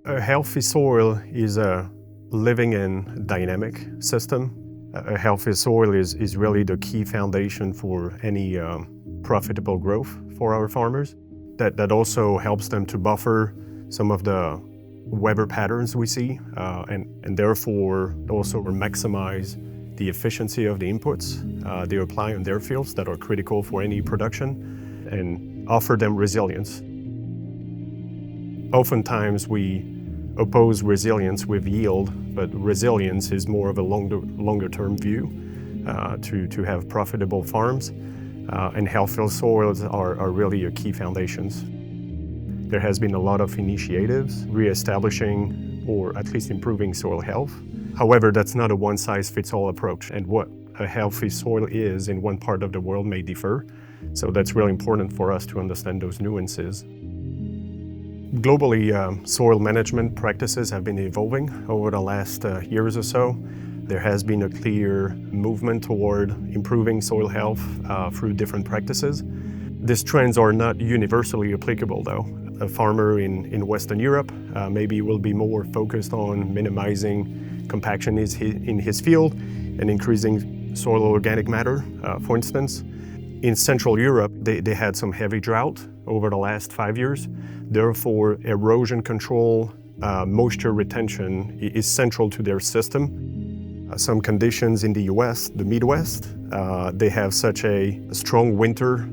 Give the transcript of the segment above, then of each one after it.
A healthy soil is a living and dynamic system. A healthy soil is really the key foundation for any profitable growth for our farmers. That also helps them to buffer some of the weather patterns we see and therefore also maximize the efficiency of the inputs they apply on their fields that are critical for any production and offer them resilience. Oftentimes we oppose resilience with yield, but resilience is more of a longer term view to have profitable farms, and healthy soils are really a key foundations. There has been a lot of initiatives re-establishing or at least improving soil health. However, that's not a one-size-fits-all approach, and what a healthy soil is in one part of the world may differ, so that's really important for us to understand those nuances. Globally, soil management practices have been evolving over the last years or so. There has been a clear movement toward improving soil health through different practices. These trends are not universally applicable though. A farmer in Western Europe maybe will be more focused on minimizing compaction in his field and increasing soil organic matter, for instance. In Central Europe, they had some heavy drought over the last 5 years. Therefore, erosion control, moisture retention is central to their system. Some conditions in the US, the Midwest, they have such a strong winter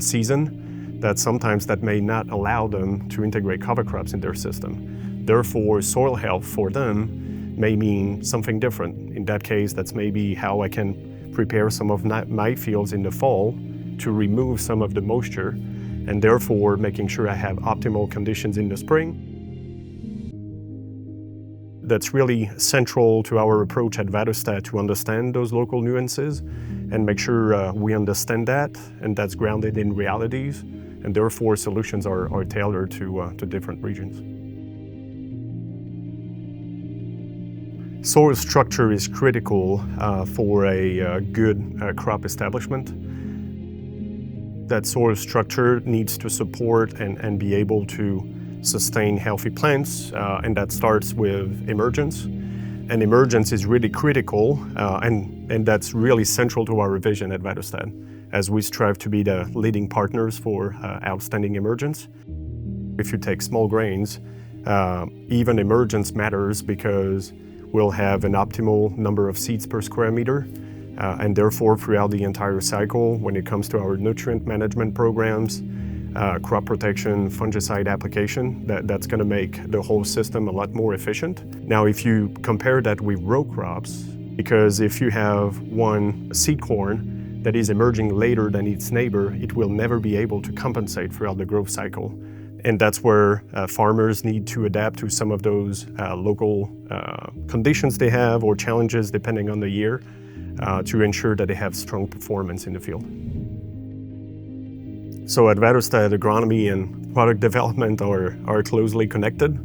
season that sometimes that may not allow them to integrate cover crops in their system. Therefore, soil health for them may mean something different. In that case, that's maybe how I can prepare some of my fields in the fall to remove some of the moisture and therefore making sure I have optimal conditions in the spring. That's really central to our approach at Väderstad to understand those local nuances and make sure we understand that, and that's grounded in realities, and therefore solutions are tailored to different regions. Soil structure is critical for a good crop establishment. That soil structure needs to support and be able to sustain healthy plants, and that starts with emergence. And emergence is really critical, and that's really central to our vision at Väderstad, as we strive to be the leading partners for outstanding emergence. If you take small grains, even emergence matters because we'll have an optimal number of seeds per square meter. And therefore, throughout the entire cycle, when it comes to our nutrient management programs, crop protection, fungicide application, that's going to make the whole system a lot more efficient. Now, if you compare that with row crops, because if you have one seed corn that is emerging later than its neighbor, it will never be able to compensate throughout the growth cycle. And that's where farmers need to adapt to some of those local conditions they have or challenges depending on the year. To ensure that they have strong performance in the field. So at Väderstad, agronomy and product development are closely connected.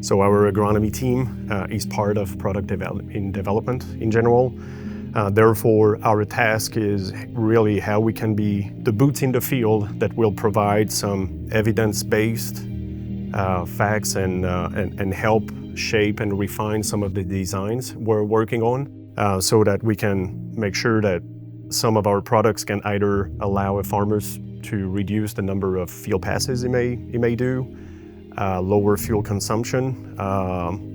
So our agronomy team is part of product development in general. Therefore, our task is really how we can be the boots in the field that will provide some evidence-based facts and help shape and refine some of the designs we're working on. So that we can make sure that some of our products can either allow farmers to reduce the number of field passes he may do, lower fuel consumption,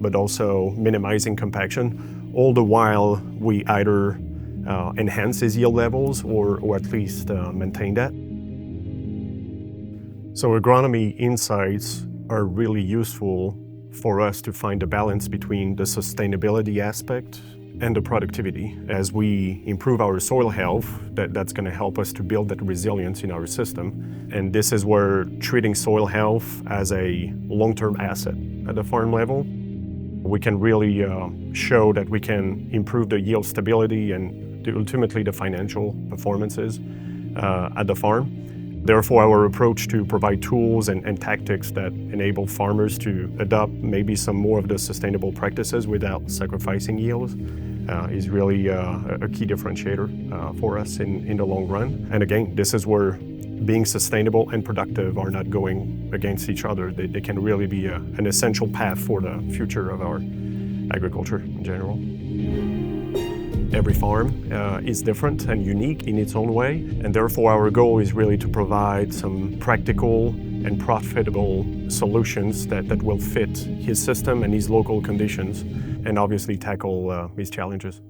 but also minimizing compaction, all the while we either enhance his yield levels or at least maintain that. So agronomy insights are really useful for us to find a balance between the sustainability aspect and the productivity. As we improve our soil health, that's going to help us to build that resilience in our system. And this is where treating soil health as a long-term asset at the farm level, we can really show that we can improve the yield stability and ultimately the financial performances at the farm. Therefore, our approach to provide tools and tactics that enable farmers to adopt maybe some more of the sustainable practices without sacrificing yields is really a key differentiator for us in the long run. And again, this is where being sustainable and productive are not going against each other. They can really be an essential path for the future of our agriculture in general. Every farm is different and unique in its own way, and therefore our goal is really to provide some practical and profitable solutions that will fit his system and his local conditions, and obviously tackle his challenges.